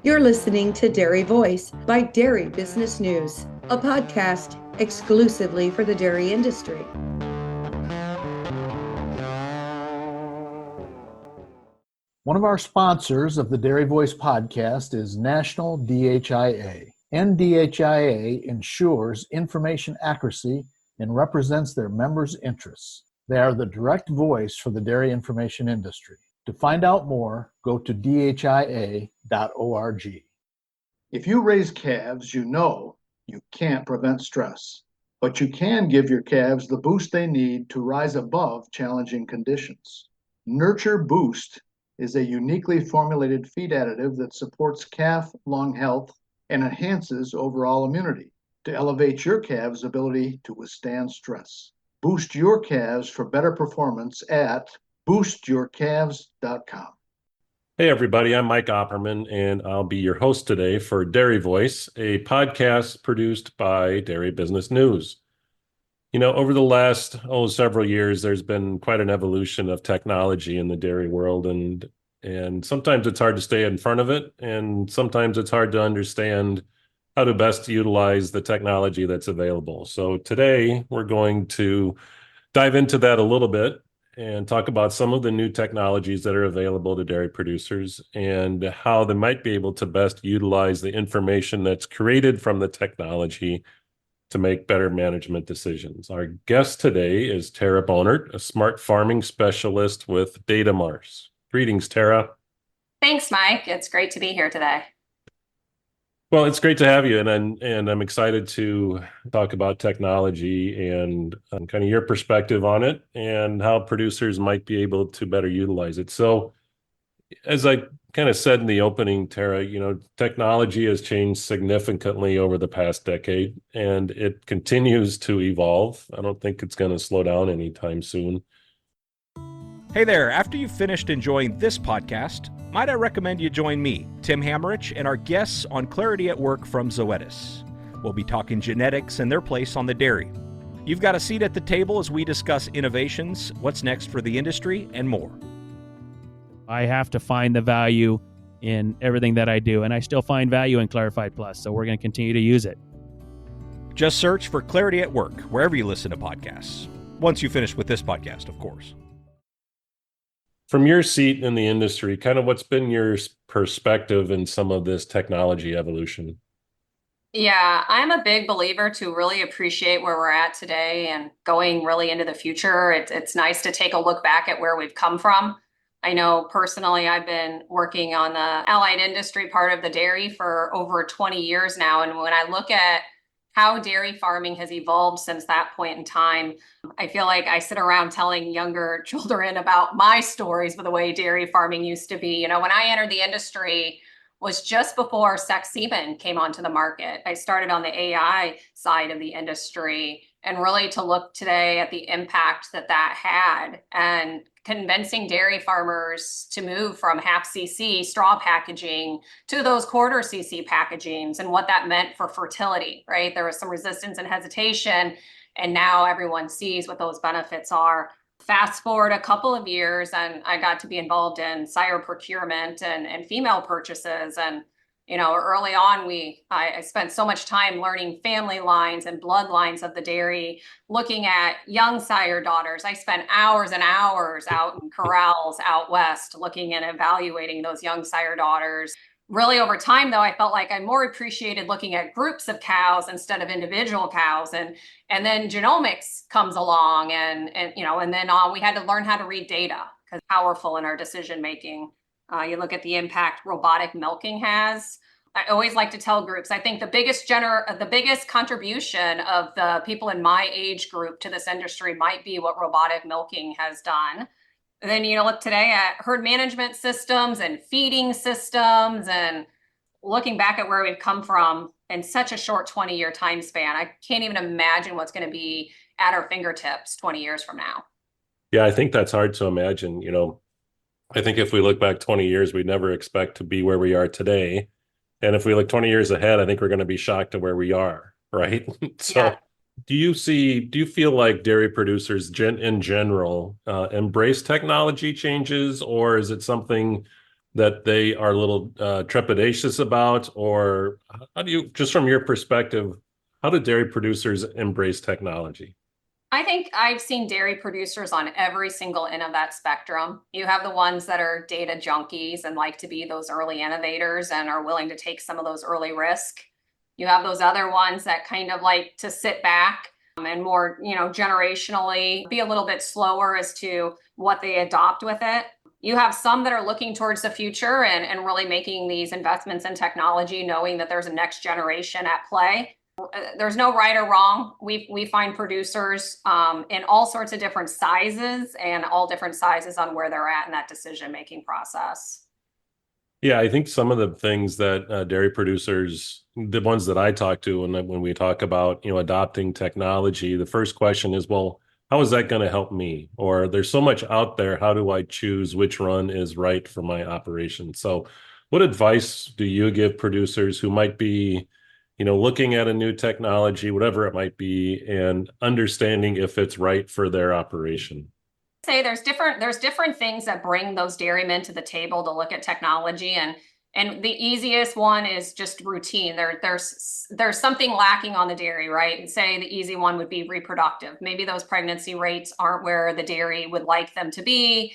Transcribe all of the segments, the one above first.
You're listening to Dairy Voice by Dairy Business News, a podcast exclusively for the dairy industry. One of our sponsors of the Dairy Voice podcast is National DHIA. NDHIA ensures information accuracy and represents their members' interests. They are the direct voice for the dairy information industry. To find out more, go to dhia.org. If you raise calves, you know you can't prevent stress, but you can give your calves the boost they need to rise above challenging conditions. Nurture Boost is a uniquely formulated feed additive that supports calf lung health and enhances overall immunity to elevate your calves' ability to withstand stress. Boost your calves for better performance at boostyourcalves.com. Hey everybody, I'm Mike Opperman, and I'll be your host today for Dairy Voice, a podcast produced by Dairy Business News. You know, over the last several years, there's been quite an evolution of technology in the dairy world, and sometimes it's hard to stay in front of it, and sometimes it's hard to understand how to best utilize the technology that's available. So today, we're going to dive into that a little bit and talk about some of the new technologies that are available to dairy producers and how they might be able to best utilize the information that's created from the technology to make better management decisions. Our guest today is Tara Bohnert, a smart farming specialist with Datamars. Greetings, Tara. Thanks, Mike. It's great to be here today. Well, it's great to have you, and I'm excited to talk about technology and kind of your perspective on it and how producers might be able to better utilize it. So, as I kind of said in the opening, Tara, you know, technology has changed significantly over the past decade, and it continues to evolve. I don't think it's going to slow down anytime soon. Hey there, after you've finished enjoying this podcast, might I recommend you join me, Tim Hammerich, and our guests on Clarity at Work from Zoetis. We'll be talking genetics and their place on the dairy. You've got a seat at the table as we discuss innovations, what's next for the industry, and more. I have to find the value in everything that I do, and I still find value in Clarified Plus, so we're going to continue to use it. Just search for Clarity at Work wherever you listen to podcasts. Once you finish with this podcast, of course. From your seat in the industry, kind of what's been your perspective in some of this technology evolution? Yeah, I'm a big believer to really appreciate where we're at today and going really into the future. It's nice to take a look back at where we've come from. I know personally, I've been working on the allied industry part of the dairy for over 20 years now. And when I look at how dairy farming has evolved since that point in time, I feel like I sit around telling younger children about my stories of the way dairy farming used to be. You know, when I entered the industry was just before sex semen came onto the market. I started on the AI side of the industry, and really to look today at the impact that had and convincing dairy farmers to move from half cc straw packaging to those quarter cc packagings and what that meant for fertility, right? There was some resistance and hesitation, and now everyone sees what those benefits are. Fast forward a couple of years, and I got to be involved in sire procurement and female purchases. And you know, early on, I spent so much time learning family lines and bloodlines of the dairy, looking at young sire daughters. I spent hours and hours out in corrals out west, looking and evaluating those young sire daughters. Really, over time, though, I felt like I more appreciated looking at groups of cows instead of individual cows. And then genomics comes along, and then we had to learn how to read data because it's powerful in our decision making. You look at the impact robotic milking has. I always like to tell groups, I think the biggest contribution of the people in my age group to this industry might be what robotic milking has done. And then you look today at herd management systems and feeding systems, and looking back at where we've come from in such a short 20-year time span, I can't even imagine what's going to be at our fingertips 20 years from now. Yeah, I think that's hard to imagine. You know, I think if we look back 20 years, we'd never expect to be where we are today. And if we look 20 years ahead, I think we're going to be shocked at where we are, right? So Yeah. do you feel like dairy producers in general embrace technology changes, or is it something that they are a little trepidatious about? Or how do you, just from your perspective, how do dairy producers embrace technology? I think I've seen dairy producers on every single end of that spectrum. You have the ones that are data junkies and like to be those early innovators and are willing to take some of those early risks. You have those other ones that kind of like to sit back and more, generationally be a little bit slower as to what they adopt with it. You have some that are looking towards the future and really making these investments in technology, knowing that there's a next generation at play. There's no right or wrong. We find producers in all sorts of different sizes and all different sizes on where they're at in that decision-making process. Yeah, I think some of the things that dairy producers, the ones that I talk to, and when we talk about, adopting technology, the first question is, well, how is that going to help me? Or there's so much out there. How do I choose which run is right for my operation? So what advice do you give producers who might be, looking at a new technology, whatever it might be, and understanding if it's right for their operation? Say there's different things that bring those dairymen to the table to look at technology, and the easiest one is just routine. There's something lacking on the dairy, right? And say the easy one would be reproductive. Maybe those pregnancy rates aren't where the dairy would like them to be.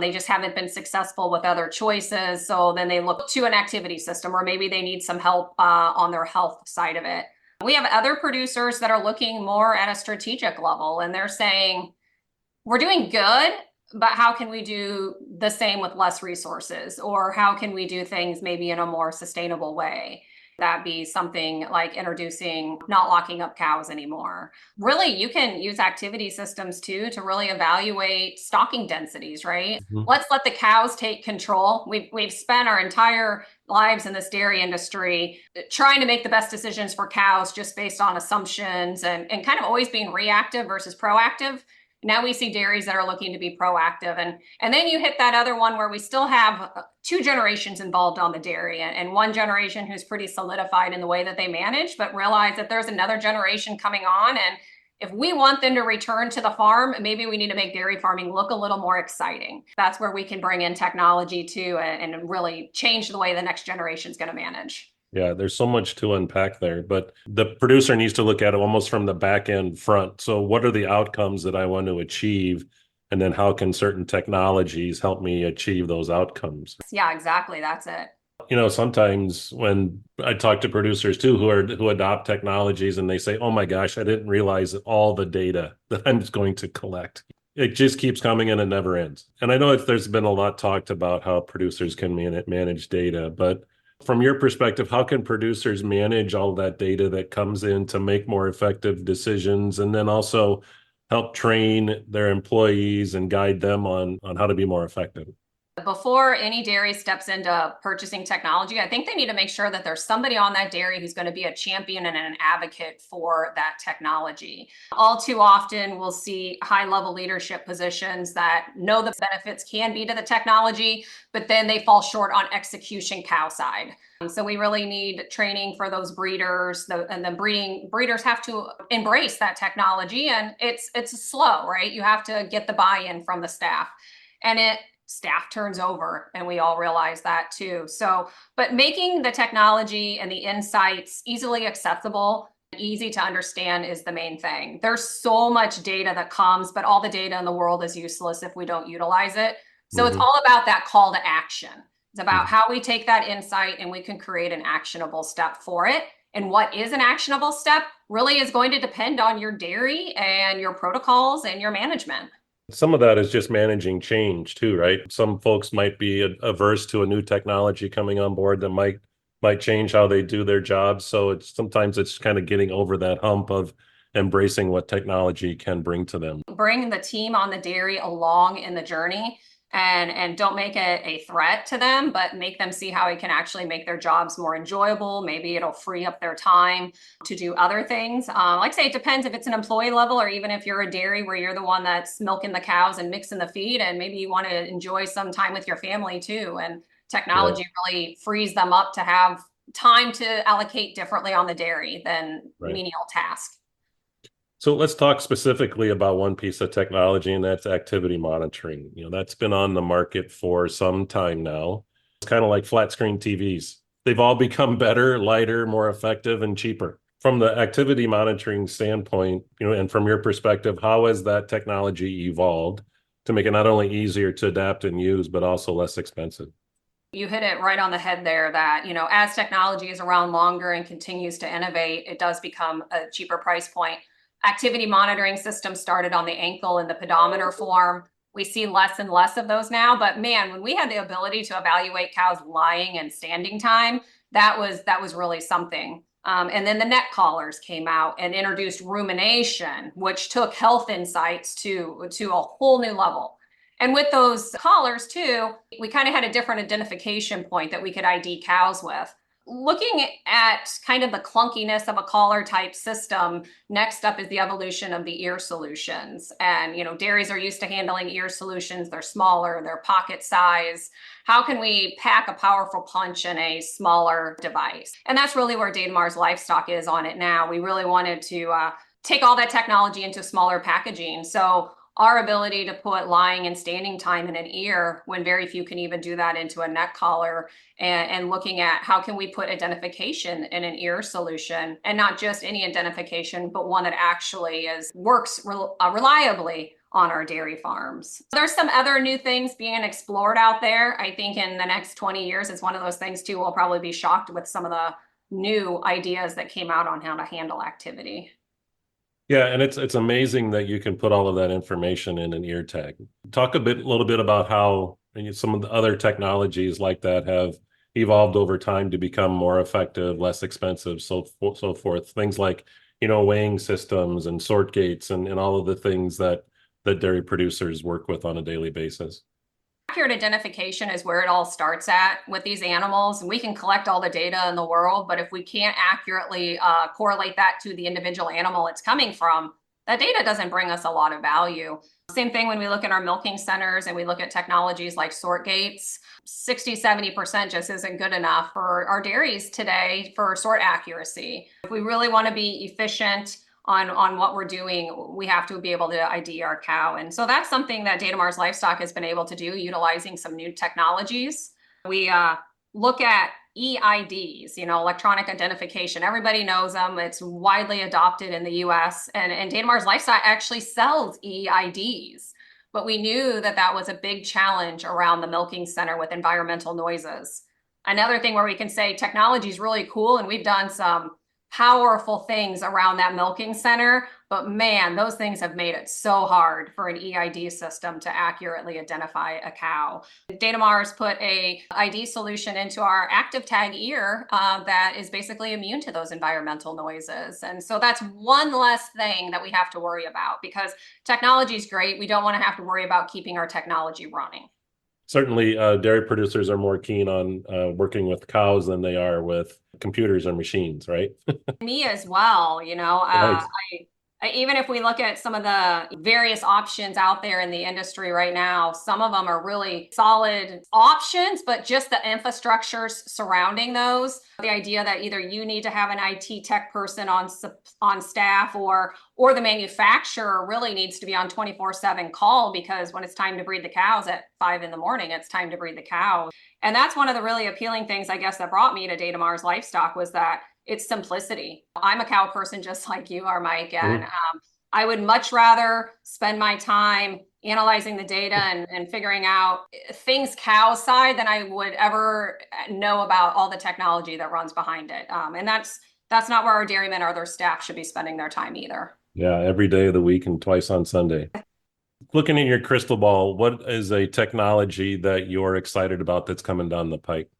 They just haven't been successful with other choices. So then they look to an activity system, or maybe they need some help on their health side of it. We have other producers that are looking more at a strategic level, and they're saying, we're doing good, but how can we do the same with less resources? Or how can we do things maybe in a more sustainable way? That'd be something like introducing not locking up cows anymore. Really, you can use activity systems too to really evaluate stocking densities, right? Mhm. Let's let the cows take control. We've spent our entire lives in this dairy industry trying to make the best decisions for cows just based on assumptions and kind of always being reactive versus proactive. Now we see dairies that are looking to be proactive. And then you hit that other one where we still have two generations involved on the dairy, and one generation who's pretty solidified in the way that they manage, but realize that there's another generation coming on. And if we want them to return to the farm, maybe we need to make dairy farming look a little more exciting. That's where we can bring in technology too and really change the way the next generation is going to manage. Yeah, there's so much to unpack there, but the producer needs to look at it almost from the back end front. So what are the outcomes that I want to achieve? And then how can certain technologies help me achieve those outcomes? Yeah, exactly. That's it. Sometimes when I talk to producers too who adopt technologies and they say, "Oh my gosh, I didn't realize all the data that I'm going to collect." It just keeps coming and it never ends. And I know there's been a lot talked about how producers can manage data, but from your perspective, how can producers manage all that data that comes in to make more effective decisions, and then also help train their employees and guide them on how to be more effective? Before any dairy steps into purchasing technology, I think they need to make sure that there's somebody on that dairy who's going to be a champion and an advocate for that technology. All too often, we'll see high-level leadership positions that know the benefits can be to the technology, but then they fall short on execution cow side. So we really need training for those breeders, and the breeders have to embrace that technology, and it's slow, right? You have to get the buy-in from the staff, and staff turns over, and we all realize that too. So, but making the technology and the insights easily accessible, easy to understand is the main thing. There's so much data that comes, but all the data in the world is useless if we don't utilize it. So It's all about that call to action. It's about how we take that insight and we can create an actionable step for it. And what is an actionable step really is going to depend on your dairy and your protocols and your management. Some of that is just managing change too, right? Some folks might be averse to a new technology coming on board that might change how they do their jobs. So sometimes it's kind of getting over that hump of embracing what technology can bring to them. Bring the team on the dairy along in the journey, and don't make it a threat to them, but make them see how it can actually make their jobs more enjoyable. Maybe it'll free up their time to do other things. Like I say, it depends if it's an employee level or even if you're a dairy where you're the one that's milking the cows and mixing the feed, and maybe you want to enjoy some time with your family too. And technology really frees them up to have time to allocate differently on the dairy than menial tasks. So let's talk specifically about one piece of technology, and that's activity monitoring. That's been on the market for some time now. kind of like flat screen TVs. They've all become better, lighter, more effective, and cheaper. From the activity monitoring standpoint, and from your perspective, how has that technology evolved to make it not only easier to adapt and use, but also less expensive? You hit it right on the head there that, as technology is around longer and continues to innovate, it does become a cheaper price point. Activity monitoring systems started on the ankle in the pedometer form. We see less and less of those now, but man, when we had the ability to evaluate cows' lying and standing time, that was really something. And then the neck collars came out and introduced rumination, which took health insights to a whole new level. And with those collars too, we kind of had a different identification point that we could ID cows with. Looking at kind of the clunkiness of a collar type system, next up is the evolution of the ear solutions. And, dairies are used to handling ear solutions. They're smaller, they're pocket size. How can we pack a powerful punch in a smaller device? And that's really where Datamars Livestock is on it now. We really wanted to take all that technology into smaller packaging. So our ability to put lying and standing time in an ear when very few can even do that into a neck collar, and looking at how can we put identification in an ear solution, and not just any identification, but one that actually works reliably on our dairy farms. There's some other new things being explored out there. I think in the next 20 years, it's one of those things too, we'll probably be shocked with some of the new ideas that came out on how to handle activity. Yeah, and it's amazing that you can put all of that information in an ear tag. Talk a little bit about how some of the other technologies like that have evolved over time to become more effective, less expensive, so forth. Things like, weighing systems and sort gates and all of the things that dairy producers work with on a daily basis. Accurate identification is where it all starts at with these animals. We can collect all the data in the world, but if we can't accurately correlate that to the individual animal it's coming from, that data doesn't bring us a lot of value. Same thing when we look at our milking centers and we look at technologies like sort gates. 60-70% just isn't good enough for our dairies today for sort accuracy. If we really want to be efficient on what we're doing, we have to be able to ID our cow. And so that's something that Datamars Livestock has been able to do, utilizing some new technologies. We look at EIDs, electronic identification. Everybody knows them. It's widely adopted in the US, and Datamars Livestock actually sells EIDs. But we knew that was a big challenge around the milking center with environmental noises. Another thing where we can say technology is really cool, and we've done some powerful things around that milking center, but man, those things have made it so hard for an EID system to accurately identify a cow. Datamars put a ID solution into our active tag ear that is basically immune to those environmental noises. And so that's one less thing that we have to worry about, because technology is great. We don't want to have to worry about keeping our technology running. Certainly, dairy producers are more keen on working with cows than they are with computers or machines, right? Me as well, Nice. Even if we look at some of the various options out there in the industry right now, some of them are really solid options, but just the infrastructures surrounding those, the idea that either you need to have an IT tech person on staff, or the manufacturer really needs to be on 24/7 call, because when it's time to breed the cows at 5 a.m, it's time to breed the cow. And that's one of the really appealing things, I guess, that brought me to Datamars Livestock, was that it's simplicity. I'm a cow person just like you are, Mike, and I would much rather spend my time analyzing the data and figuring out things cow side than I would ever know about all the technology that runs behind it. And that's not where our dairymen or their staff should be spending their time either. Yeah, every day of the week and twice on Sunday. Looking in your crystal ball, what is a technology that you're excited about that's coming down the pike?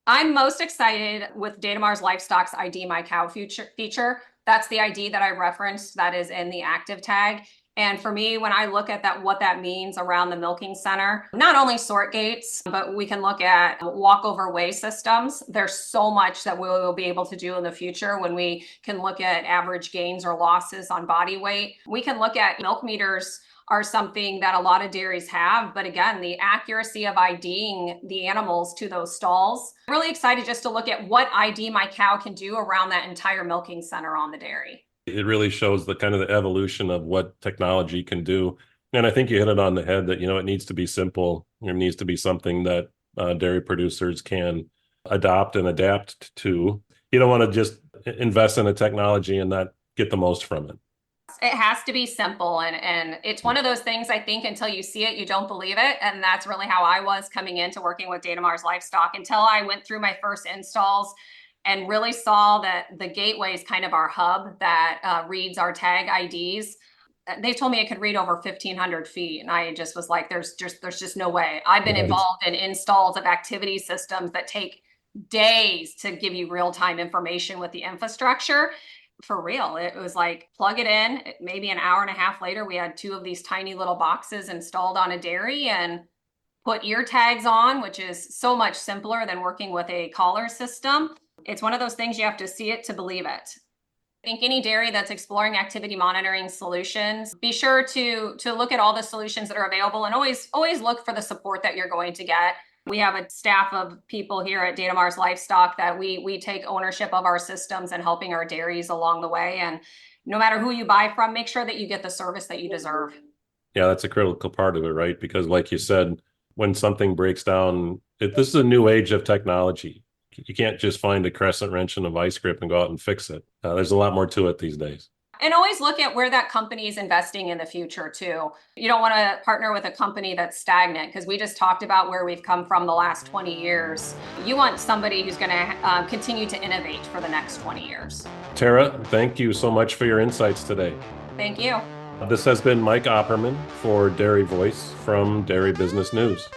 I'm most excited with Datamars Livestock's ID My Cow feature. That's the ID that I referenced that is in the active tag. And for me, when I look at what that means around the milking center, not only sort gates, but we can look at walkover weigh systems. There's so much that we will be able to do in the future when we can look at average gains or losses on body weight. We can look at milk meters are something that a lot of dairies have. But again, the accuracy of IDing the animals to those stalls. Really excited just to look at what ID My Cow can do around that entire milking center on the dairy. It really shows the kind of the evolution of what technology can do. And I think you hit it on the head that, it needs to be simple. It needs to be something that dairy producers can adopt and adapt to. You don't want to just invest in a technology and not get the most from it. It has to be simple, and it's one of those things, I think, until you see it, you don't believe it. And that's really how I was coming into working with Datamars Livestock, until I went through my first installs and really saw that the gateway is kind of our hub that reads our tag IDs. They told me it could read over 1,500 feet. And I just was like, there's just no way. I've been involved in installs of activity systems that take days to give you real-time information with the infrastructure. For real, it was like, plug it in. Maybe an hour and a half later, we had 2 of these tiny little boxes installed on a dairy, and put ear tags on, which is so much simpler than working with a collar system. It's one of those things, you have to see it to believe it. I think any dairy that's exploring activity monitoring solutions, be sure to look at all the solutions that are available, and always look for the support that you're going to get. We have a staff of people here at Datamars Livestock that we take ownership of our systems and helping our dairies along the way. And no matter who you buy from, make sure that you get the service that you deserve. Yeah, that's a critical part of it, right? Because like you said, when something breaks down, this is a new age of technology. You can't just find a crescent wrench and a vice grip and go out and fix it. There's a lot more to it these days. And always look at where that company is investing in the future too. You don't want to partner with a company that's stagnant, because we just talked about where we've come from the last 20 years. You want somebody who's going to continue to innovate for the next 20 years. Tara, thank you so much for your insights today. Thank you. This has been Mike Opperman for DairyVoice from Dairy Business News.